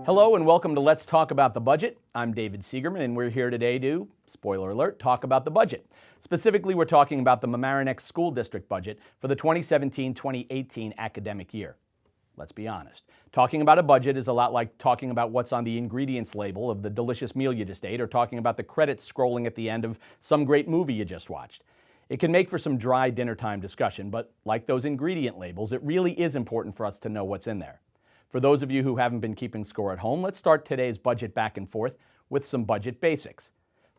Hello and welcome to Let's Talk About the Budget. I'm David Siegerman and we're here today to, spoiler alert, talk about the budget. Specifically, we're talking about the Mamaroneck School District budget for the 2017-2018 academic year. Let's be honest. Talking about a budget is a lot like talking about what's on the ingredients label of the delicious meal you just ate or talking about the credits scrolling at the end of some great movie you just watched. It can make for some dry dinner time discussion, but like those ingredient labels, it really is important for us to know what's in there. For those of you who haven't been keeping score at home, let's start today's budget back and forth with some budget basics.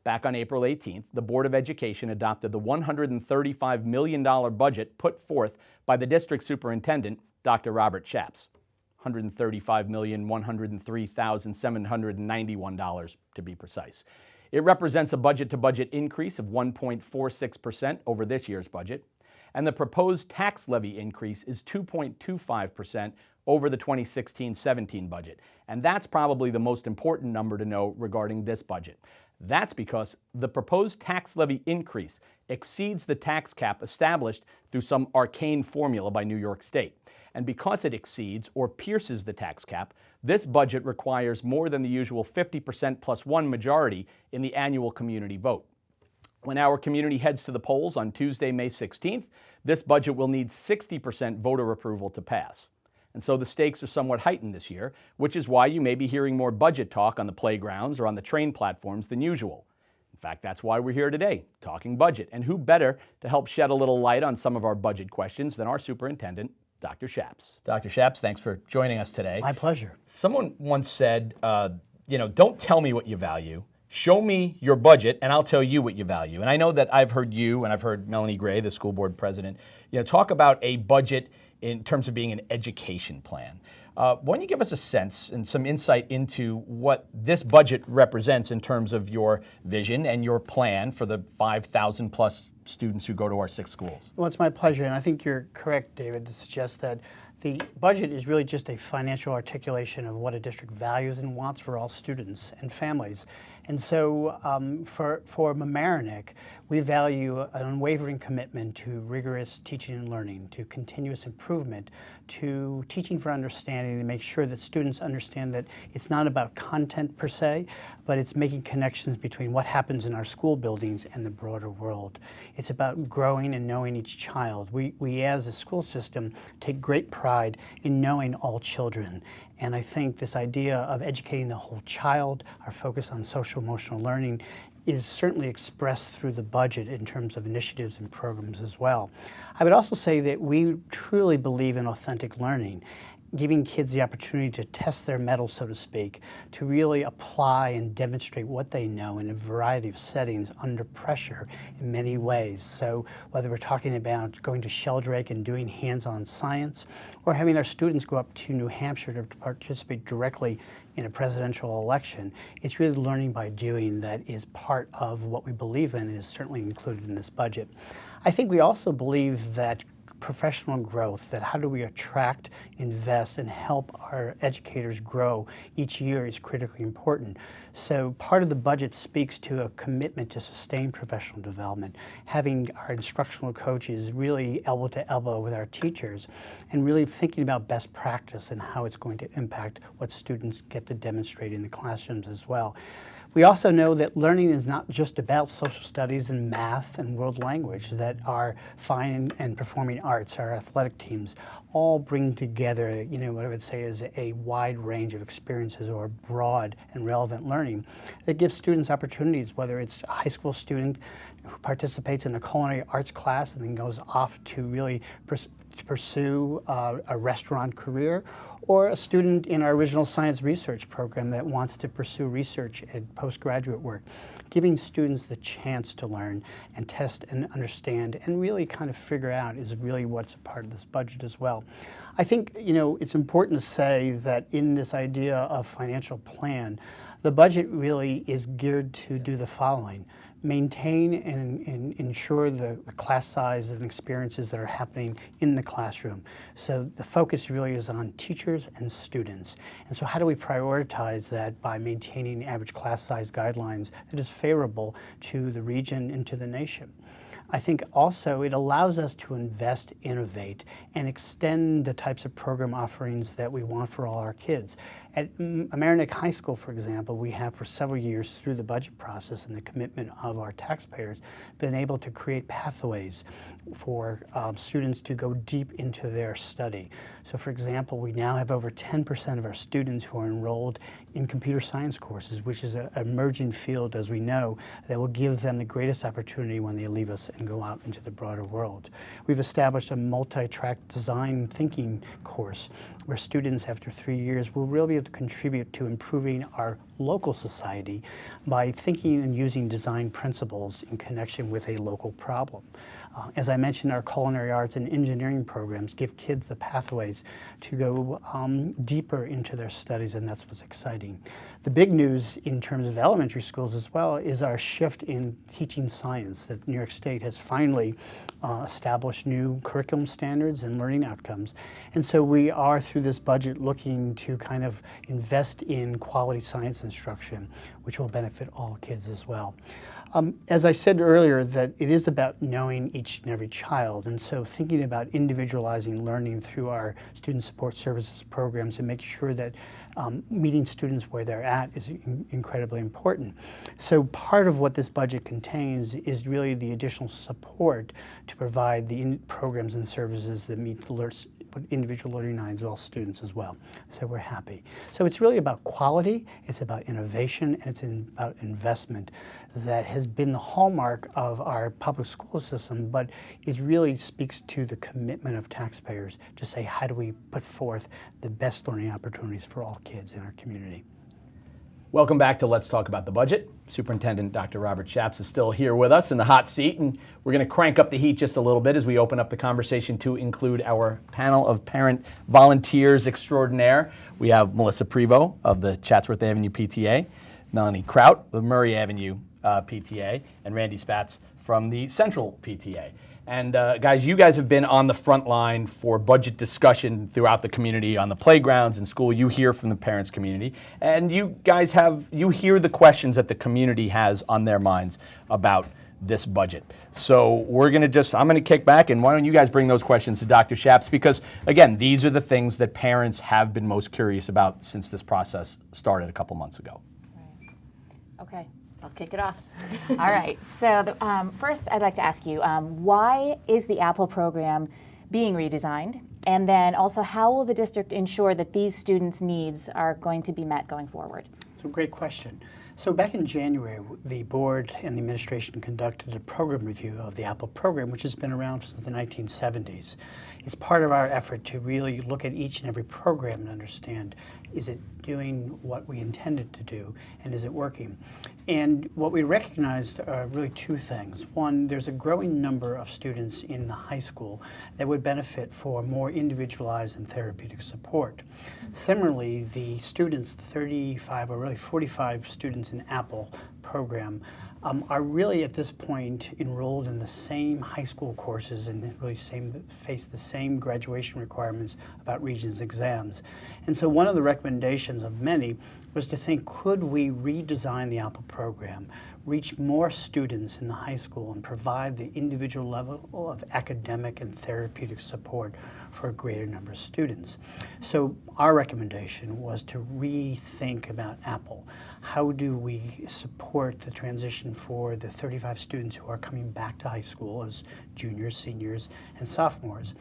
Back on April 18th, the Board of Education adopted the $135 million budget put forth by the district superintendent, Dr. Robert Schatz. $135,103,791 to be precise. It represents a budget-to-budget increase of 1.46% over this year's budget, and the proposed tax levy increase is 2.25% over the 2016-17 budget. And that's probably the most important number to know regarding this budget. That's because the proposed tax levy increase exceeds the tax cap established through some arcane formula by New York State. And because it exceeds or pierces the tax cap, this budget requires more than the usual 50% plus one majority in the annual community vote. When our community heads to the polls on Tuesday, May 16th, this budget will need 60% voter approval to pass. And so the stakes are somewhat heightened this year, which is why you may be hearing more budget talk on the playgrounds or on the train platforms than usual. In fact, that's why we're here today, talking budget. And who better to help shed a little light on some of our budget questions than our superintendent, Dr. Schatz. Dr. Schatz, thanks for joining us today. My pleasure. Someone once said, don't tell me what you value. Show me your budget and I'll tell you what you value. And I know that I've heard you and I've heard Melanie Gray, the school board president, talk about a budget in terms of being an education plan. Why don't you give us a sense and some insight into what this budget represents in terms of your vision and your plan for the 5,000 plus students who go to our 6 schools? Well, it's my pleasure, and I think you're correct, David, to suggest that the budget is really just a financial articulation of what a district values and wants for all students and families. And so for Mamaroneck, we value an unwavering commitment to rigorous teaching and learning, to continuous improvement, to teaching for understanding, to make sure that students understand that it's not about content per se, but it's making connections between what happens in our school buildings and the broader world. It's about growing and knowing each child. We as a school system take great pride in knowing all children. And I think this idea of educating the whole child, our focus on social emotional learning, is certainly expressed through the budget in terms of initiatives and programs as well. I would also say that we truly believe in authentic learning, giving kids the opportunity to test their mettle, so to speak, to really apply and demonstrate what they know in a variety of settings under pressure in many ways. So whether we're talking about going to Sheldrake and doing hands-on science, or having our students go up to New Hampshire to participate directly in a presidential election, it's really learning by doing that is part of what we believe in and is certainly included in this budget. I think we also believe that professional growth, that how do we attract, invest, and help our educators grow each year is critically important. So part of the budget speaks to a commitment to sustain professional development, having our instructional coaches really elbow to elbow with our teachers, and really thinking about best practice and how it's going to impact what students get to demonstrate in the classrooms as well. We also know that learning is not just about social studies and math and world language, that our fine and performing arts, our athletic teams, all bring together, what I would say is a wide range of experiences or broad and relevant learning that gives students opportunities, whether it's a high school student who participates in a culinary arts class and then goes off to really pursue a restaurant career, or a student in our original science research program that wants to pursue research and postgraduate work. Giving students the chance to learn and test and understand and really kind of figure out is really what's a part of this budget as well. I think, it's important to say that in this idea of financial plan, the budget really is geared to do the following: maintain and ensure the class size and experiences that are happening in the classroom. So the focus really is on teachers and students. And so how do we prioritize that by maintaining average class size guidelines that is favorable to the region and to the nation? I think also it allows us to invest, innovate, and extend the types of program offerings that we want for all our kids. At Amerenik High School, for example, we have for several years through the budget process and the commitment of our taxpayers been able to create pathways for students to go deep into their study. So for example, we now have over 10% of our students who are enrolled in computer science courses, which is an emerging field, as we know, that will give them the greatest opportunity when they leave us and go out into the broader world. We've established a multi-track design thinking course where students after 3 years will really be able to contribute to improving our local society by thinking and using design principles in connection with a local problem. As I mentioned, our culinary arts and engineering programs give kids the pathways to go deeper into their studies, and that's what's exciting. The big news in terms of elementary schools as well is our shift in teaching science, that New York State has finally established new curriculum standards and learning outcomes. And so we are, through this budget, looking to kind of invest in quality science instruction, which will benefit all kids as well. As I said earlier, that it is about knowing each and every child, and so thinking about individualizing learning through our student support services programs and making sure that meeting students where they're at is incredibly important. So part of what this budget contains is really the additional support to provide the programs and services that meet the individual learning needs of all students as well. So we're happy. So it's really about quality, it's about innovation, and it's about investment that has been the hallmark of our public school system, but it really speaks to the commitment of taxpayers to say, how do we put forth the best learning opportunities for all kids in our community? Welcome back to Let's Talk About the Budget. Superintendent Dr. Robert Schaps is still here with us in the hot seat, and we're going to crank up the heat just a little bit as we open up the conversation to include our panel of parent volunteers extraordinaire. We have Melissa Prevost of the Chatsworth Avenue PTA, Melanie Kraut of Murray Avenue PTA, and Randy Spatz from the Central PTA. And guys, you guys have been on the front line for budget discussion throughout the community, on the playgrounds and school. You hear from the parents community, and you guys you hear the questions that the community has on their minds about this budget. So I'm gonna kick back, and why don't you guys bring those questions to Dr. Schaps, because again, these are the things that parents have been most curious about since this process started a couple months ago. Right. Okay. I'll kick it off. All right. So first, I'd like to ask you, why is the Apple program being redesigned? And then also, how will the district ensure that these students' needs are going to be met going forward? It's a great question. So back in January, the board and the administration conducted a program review of the Apple program, which has been around since the 1970s. It's part of our effort to really look at each and every program and understand, is it doing what we intended to do, and is it working? And what we recognized are really two things. One, there's a growing number of students in the high school that would benefit for more individualized and therapeutic support. Similarly, the students, 35 or really 45 students in Apple program, are really at this point enrolled in the same high school courses and really face the same graduation requirements about Regents exams. And so one of the recommendations of many was to think, could we redesign the Apple program, reach more students in the high school, and provide the individual level of academic and therapeutic support for a greater number of students? So our recommendation was to rethink about Apple. How do we support the transition for the 35 students who are coming back to high school as juniors, seniors, and sophomores?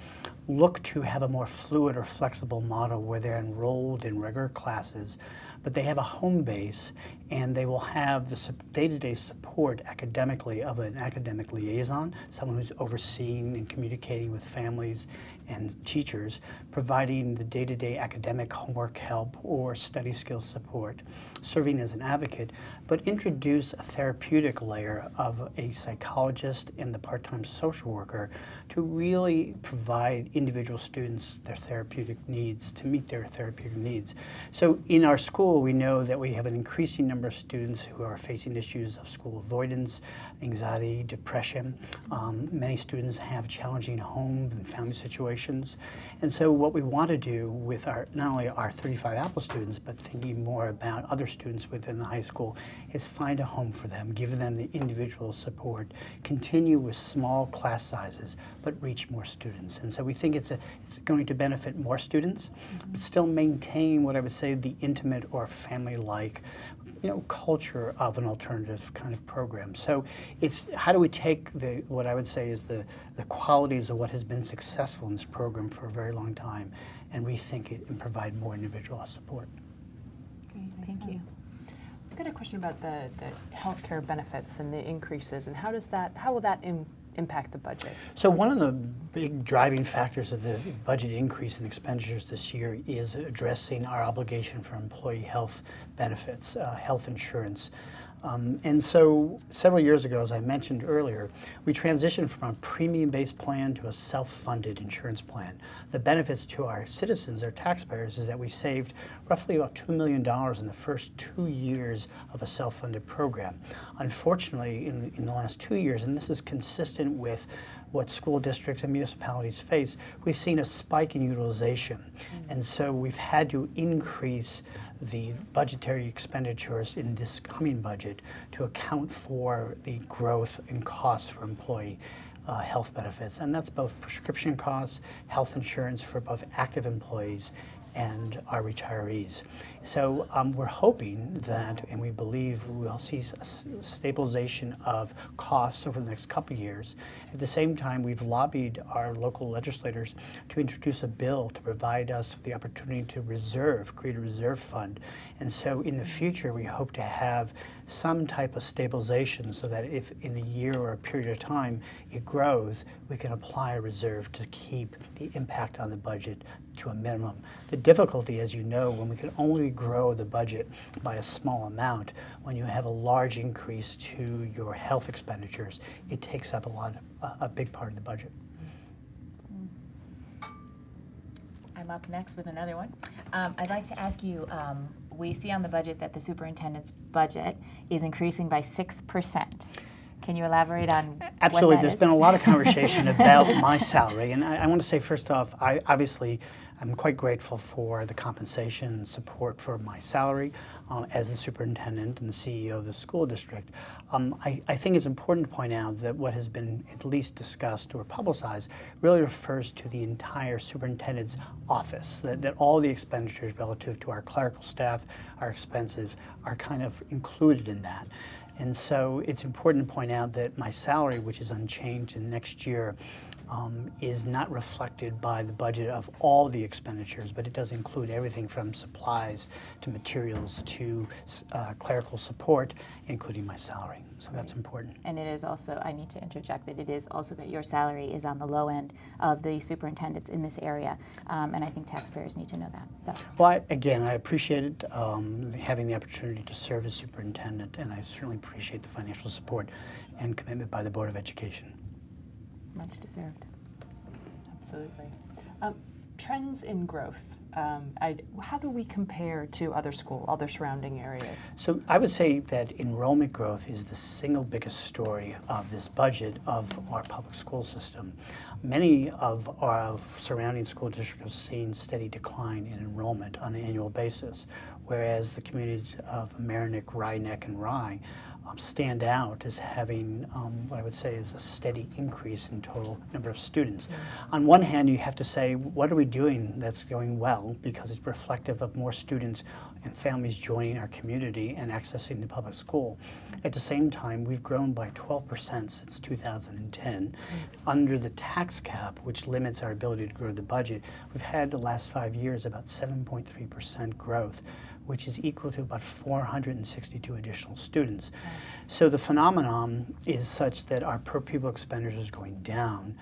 Look to have a more fluid or flexible model where they're enrolled in regular classes, but they have a home base and they will have the day-to-day support academically of an academic liaison, someone who's overseeing and communicating with families and teachers, providing the day-to-day academic homework help or study skills support, serving as an advocate, but introduce a therapeutic layer of a psychologist and the part-time social worker to really provide individual students their therapeutic needs, to meet their therapeutic needs. So in our school, we know that we have an increasing number of students who are facing issues of school avoidance, anxiety, depression. Many students have challenging home and family situations. And so what we want to do with not only our 35 Apple students, but thinking more about other students within the high school, is find a home for them, give them the individual support, continue with small class sizes, but reach more students. And so we think it's going to benefit more students, but still maintain what I would say the intimate or family-like culture of an alternative kind of program. So it's how do we take what I would say is the qualities of what has been successful in this program for a very long time and rethink it and provide more individual support. Great, thank you. I've got a question about the healthcare benefits and the increases, and how will that impact the budget? So one of the big driving factors of the budget increase in expenditures this year is addressing our obligation for employee health benefits, health insurance. And so several years ago, as I mentioned earlier, we transitioned from a premium-based plan to a self-funded insurance plan. The benefits to our citizens, our taxpayers, is that we saved roughly about $2 million in the first 2 years of a self-funded program. Unfortunately, in the last 2 years, and this is consistent with what school districts and municipalities face, we've seen a spike in utilization. And so we've had to increase the budgetary expenditures in this coming budget to account for the growth in costs for employee health benefits. And that's both prescription costs, health insurance for both active employees and our retirees. So we're hoping that, and we believe we'll see a stabilization of costs over the next couple of years. At the same time, we've lobbied our local legislators to introduce a bill to provide us with the opportunity to create a reserve fund. And so in the future, we hope to have some type of stabilization so that if in a year or a period of time it grows, we can apply a reserve to keep the impact on the budget to a minimum. The difficulty, as you know, when we can only grow the budget by a small amount, when you have a large increase to your health expenditures, it takes up a big part of the budget. I'm up next with another one. I'd like to ask you, we see on the budget that the superintendent's budget is increasing by 6%. Can you elaborate on Absolutely. what that There's is? been a lot of conversation about my salary, and I want to say first off, I'm quite grateful for the compensation and support for my salary as the superintendent and the CEO of the school district. I think it's important to point out that what has been at least discussed or publicized really refers to the entire superintendent's office, that all the expenditures relative to our clerical staff, our expenses, are kind of included in that. And so it's important to point out that my salary, which is unchanged in next year, is not reflected by the budget of all the expenditures, but it does include everything from supplies to materials to clerical support, including my salary. So that's important. And it is also, I need to interject that it is also that your salary is on the low end of the superintendents in this area, and I think taxpayers need to know that. So. Well, I appreciate it, having the opportunity to serve as superintendent, and I certainly appreciate the financial support and commitment by the Board of Education. Much deserved. Absolutely. Trends in growth. How do we compare to other surrounding areas? So I would say that enrollment growth is the single biggest story of this budget of our public school system. Many of our surrounding school districts have seen steady decline in enrollment on an annual basis, whereas the communities of Amerenik, Ryeneck, and Rye stand out as having what I would say is a steady increase in total number of students. On one hand, you have to say, what are we doing that's going well, because it's reflective of more students and families joining our community and accessing the public school. At the same time, we've grown by 12% since 2010. Under the tax cap, which limits our ability to grow the budget, we've had the last 5 years about 7.3% growth, which is equal to about 462 additional students. So the phenomenon is such that our per pupil expenditure is going down,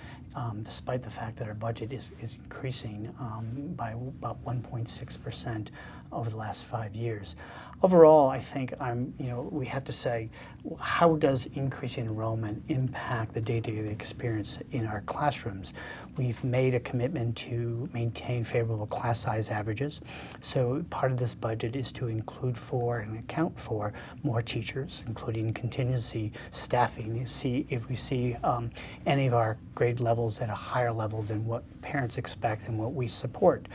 despite the fact that our budget is increasing by about 1.6% over the last 5 years. Overall, I think we have to say, how does increasing enrollment impact the day-to-day experience in our classrooms? We've made a commitment to maintain favorable class size averages. So part of this budget budget is to include for and account for more teachers, including contingency staffing. You see, if we see any of our grade levels at a higher level than what parents expect and what we support.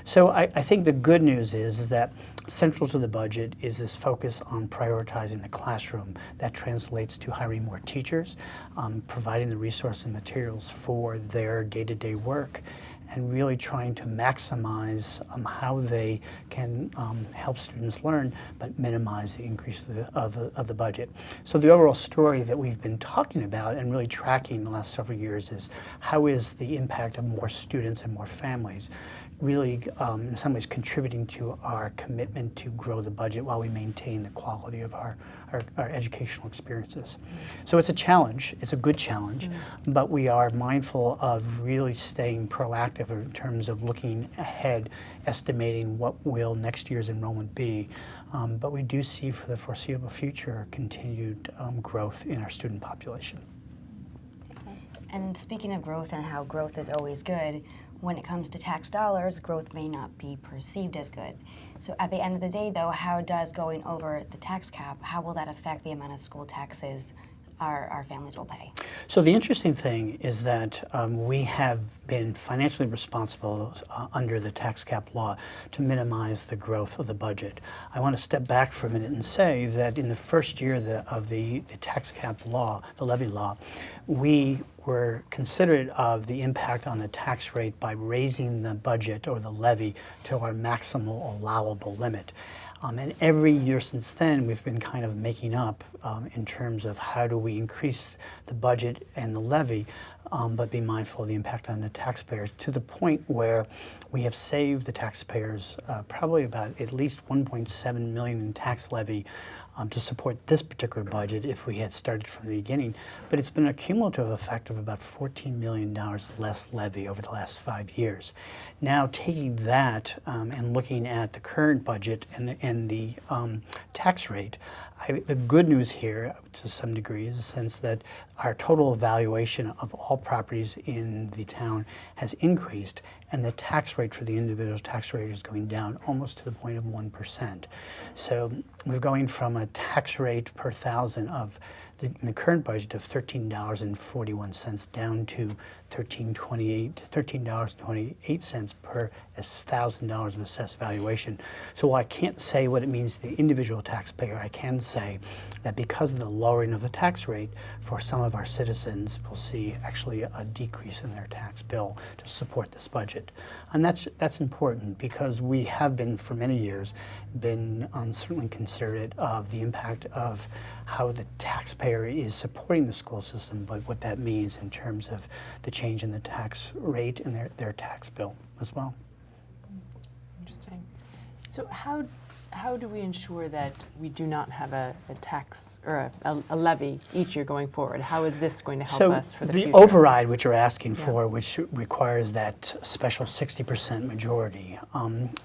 So I think the good news is that central to the budget is this focus on prioritizing the classroom. That translates to hiring more teachers, providing the resources and materials for their day-to-day work, and really trying to maximize how they can help students learn, but minimize the increase of the budget. So the overall story that we've been talking about and really tracking the last several years is how is the impact of more students and more families really, in some ways, contributing to our commitment to grow the budget while we maintain the quality of our educational experiences. So it's a challenge, it's a good challenge, but we are mindful of really staying proactive in terms of looking ahead, estimating what will next year's enrollment be. But we do see for the foreseeable future continued growth in our student population. And speaking of growth and how growth is always good, when it comes to tax dollars, growth may not be perceived as good. So at the end of the day, though, how does going over the tax cap, how will that affect the amount of school taxes our families will pay? So the interesting thing is that we have been financially responsible under the tax cap law to minimize the growth of the budget. I want to step back for a minute and say that in the first year of the tax cap law, the levy law, we were considerate of the impact on the tax rate by raising the budget or the levy to our maximal allowable limit. And every year since then, we've been kind of making up in terms of how do we increase the budget and the levy, but be mindful of the impact on the taxpayers, to the point where we have saved the taxpayers probably about at least $1.7 million in tax levy to support this particular budget if we had started from the beginning. But it's been a cumulative effect of about $14 million less levy over the last 5 years. Now taking that and looking at the current budget and the tax rate, the good news here to some degree is a sense that our total valuation of all properties in the town has increased, and the tax rate for the individual tax rate is going down almost to the point of 1%. So we're going from a tax rate per thousand of in the current budget of $13.41 down to $13.28 per $1,000 of assessed valuation. So while I can't say what it means to the individual taxpayer, I can say that because of the lowering of the tax rate, for some of our citizens, we'll see actually a decrease in their tax bill to support this budget. And that's important because we have been, for many years, been certainly considerate of the impact of how the taxpayer is supporting the school system, but what that means in terms of the change in the tax rate and their tax bill as well. Interesting. So how do we ensure that we do not have a tax or a levy each year going forward? How is this going to help us for the future? The override, which you're asking for, which requires that special 60% majority,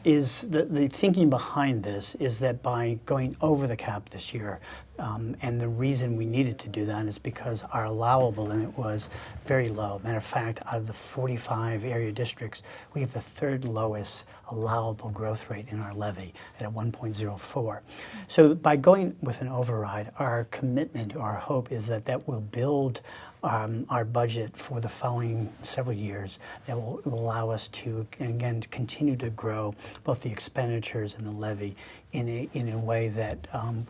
is the thinking behind this is that by going over the cap this year, and the reason we needed to do that is because our allowable limit was very low. Matter of fact, out of the 45 area districts, we have the third lowest allowable growth rate in our levy at 1.04. So by going with an override, our commitment, our hope is that that will build our budget for the following several years that will allow us to, again, to continue to grow both the expenditures and the levy in a way that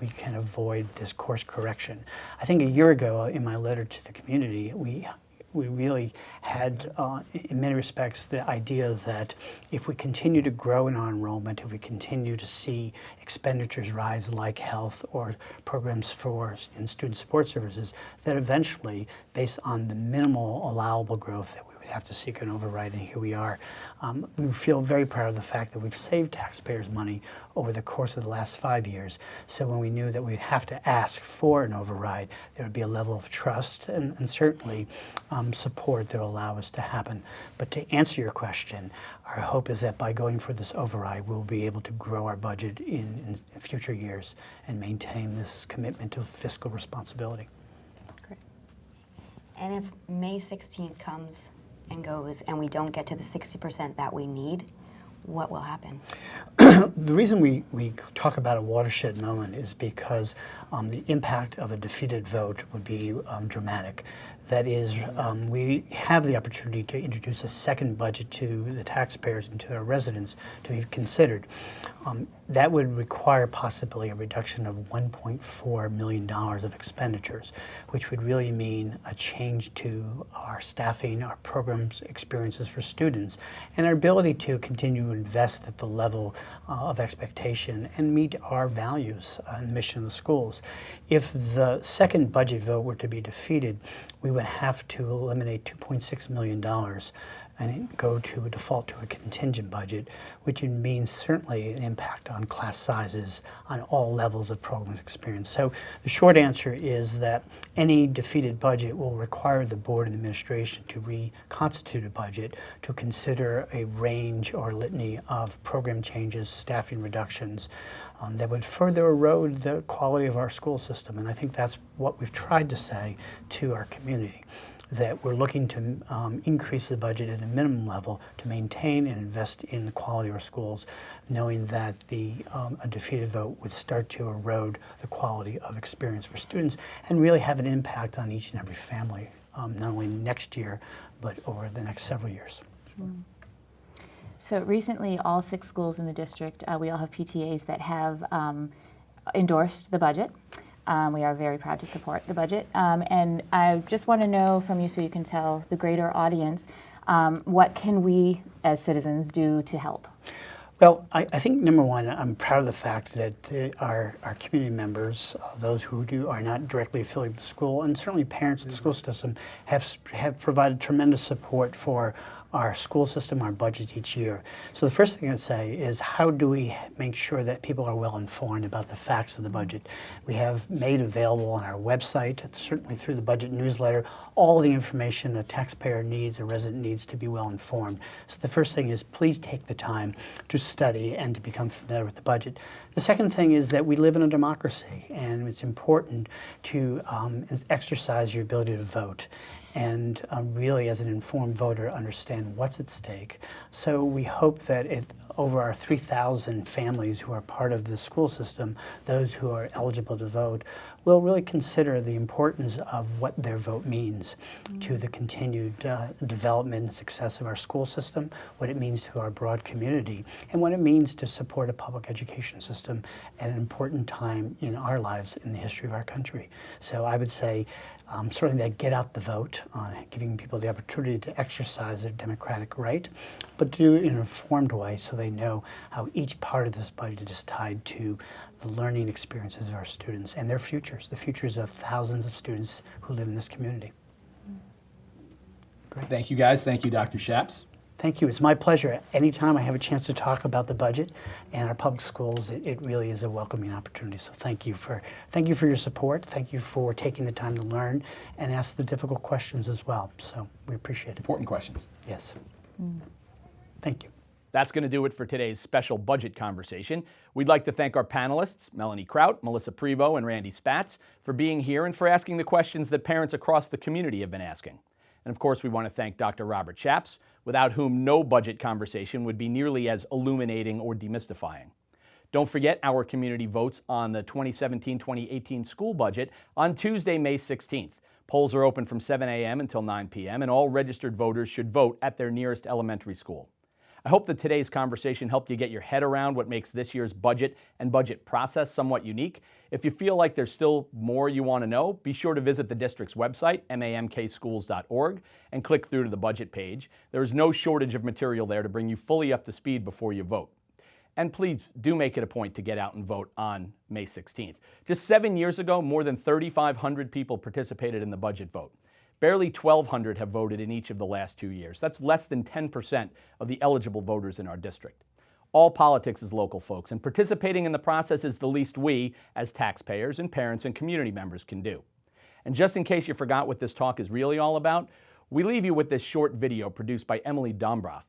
we can avoid this course correction. I think a year ago in my letter to the community, we really had, in many respects, the idea that if we continue to grow in our enrollment, if we continue to see expenditures rise like health or programs in student support services, that eventually, based on the minimal allowable growth that we would have to seek an override, and here we are. We feel very proud of the fact that we've saved taxpayers money over the course of the last 5 years. So when we knew that we'd have to ask for an override, there would be a level of trust and certainly support that will allow us to happen. But to answer your question, our hope is that by going for this override, we'll be able to grow our budget in future years and maintain this commitment to fiscal responsibility. Great. And if May 16th comes and goes and we don't get to the 60% that we need, what will happen? The reason we talk about a watershed moment is because the impact of a defeated vote would be dramatic. That is, we have the opportunity to introduce a second budget to the taxpayers and to their residents to be considered. That would require possibly a reduction of $1.4 million of expenditures, which would really mean a change to our staffing, our programs, experiences for students, and our ability to continue to invest at the level of expectation and meet our values and mission of the schools. If the second budget vote were to be defeated, we would have to eliminate $2.6 million and go to a default to a contingent budget, which would mean certainly an impact on class sizes on all levels of program experience. So the short answer is that any defeated budget will require the board and administration to reconstitute a budget to consider a range or litany of program changes, staffing reductions that would further erode the quality of our school system. And I think that's what we've tried to say to our community, that we're looking to increase the budget at a minimum level to maintain and invest in the quality of our schools, knowing that a defeated vote would start to erode the quality of experience for students and really have an impact on each and every family, not only next year, but over the next several years. So recently, all 6 schools in the district, we all have PTAs that have endorsed the budget. We are very proud to support the budget. And I just want to know from you, so you can tell the greater audience, what can we as citizens do to help? Well, I think number one, I'm proud of the fact that our community members, those who are not directly affiliated with the school, and certainly parents of the school system, have provided tremendous support for our school system, our budgets each year. So the first thing I'd say is, how do we make sure that people are well informed about the facts of the budget? We have made available on our website, certainly through the budget newsletter, all the information a taxpayer needs, a resident needs to be well informed. So the first thing is, please take the time to study and to become familiar with the budget. The second thing is that we live in a democracy, and it's important to exercise your ability to vote, and really, as an informed voter, understand what's at stake. So we hope that over our 3,000 families who are part of the school system, those who are eligible to vote, will really consider the importance of what their vote means to the continued development and success of our school system, what it means to our broad community, and what it means to support a public education system at an important time in our lives in the history of our country. So I would say, certainly that get out the vote, giving people the opportunity to exercise their democratic right, but do it in an informed way so they know how each part of this budget is tied to the learning experiences of our students and their futures, the futures of thousands of students who live in this community. Great. Thank you, guys. Thank you, Dr. Schaps. Thank you. It's my pleasure. Anytime I have a chance to talk about the budget and our public schools, it really is a welcoming opportunity. So thank you for your support. Thank you for taking the time to learn and ask the difficult questions as well. So we appreciate it. Important questions. Yes. Thank you. That's going to do it for today's special budget conversation. We'd like to thank our panelists, Melanie Kraut, Melissa Prevost, and Randy Spatz, for being here and for asking the questions that parents across the community have been asking. And of course, we want to thank Dr. Robert Schaps, without whom no budget conversation would be nearly as illuminating or demystifying. Don't forget, our community votes on the 2017-2018 school budget on Tuesday, May 16th. Polls are open from 7 a.m. until 9 p.m., and all registered voters should vote at their nearest elementary school. I hope that today's conversation helped you get your head around what makes this year's budget and budget process somewhat unique. If you feel like there's still more you want to know, be sure to visit the district's website, mamkschools.org, and click through to the budget page. There is no shortage of material there to bring you fully up to speed before you vote. And please do make it a point to get out and vote on May 16th. Just 7 years ago, more than 3,500 people participated in the budget vote. Barely 1,200 have voted in each of the last 2 years. That's less than 10% of the eligible voters in our district. All politics is local, folks, and participating in the process is the least we, as taxpayers and parents and community members, can do. And just in case you forgot what this talk is really all about, we leave you with this short video produced by Emily Dombroff,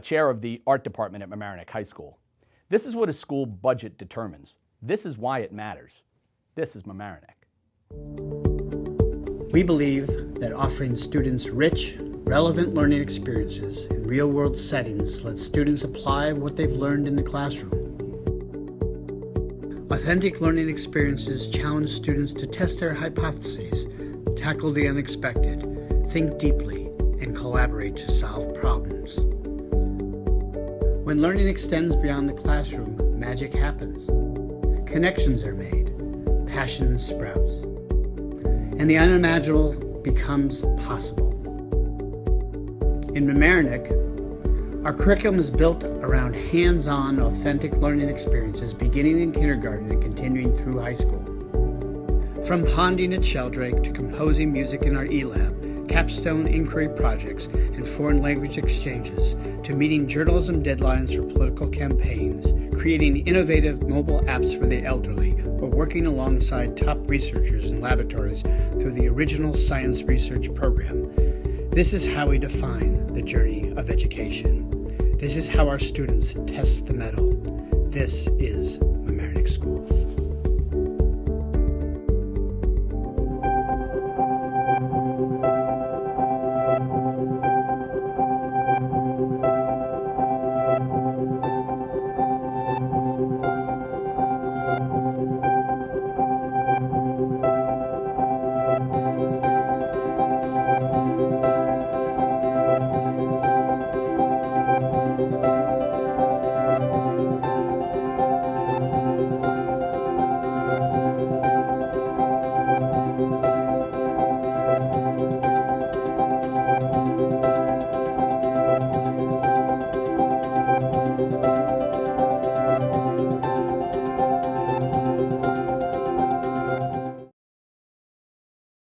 chair of the art department at Mamaroneck High School. This is what a school budget determines. This is why it matters. This is Mamaroneck. We believe that offering students rich, Relevant learning experiences in real-world settings let students apply what they've learned in the classroom. Authentic learning experiences challenge students to test their hypotheses, tackle the unexpected, think deeply, and collaborate to solve problems. When learning extends beyond the classroom, magic happens. Connections are made, passion sprouts, and the unimaginable becomes possible. In Mamaroneck, our curriculum is built around hands-on, authentic learning experiences beginning in kindergarten and continuing through high school. From ponding at Sheldrake to composing music in our eLab, capstone inquiry projects, and foreign language exchanges, to meeting journalism deadlines for political campaigns, creating innovative mobile apps for the elderly, or working alongside top researchers in laboratories through the Original Science Research Program. This is how we define the journey of education. This is how our students test the mettle. This is Mamaroneck Schools.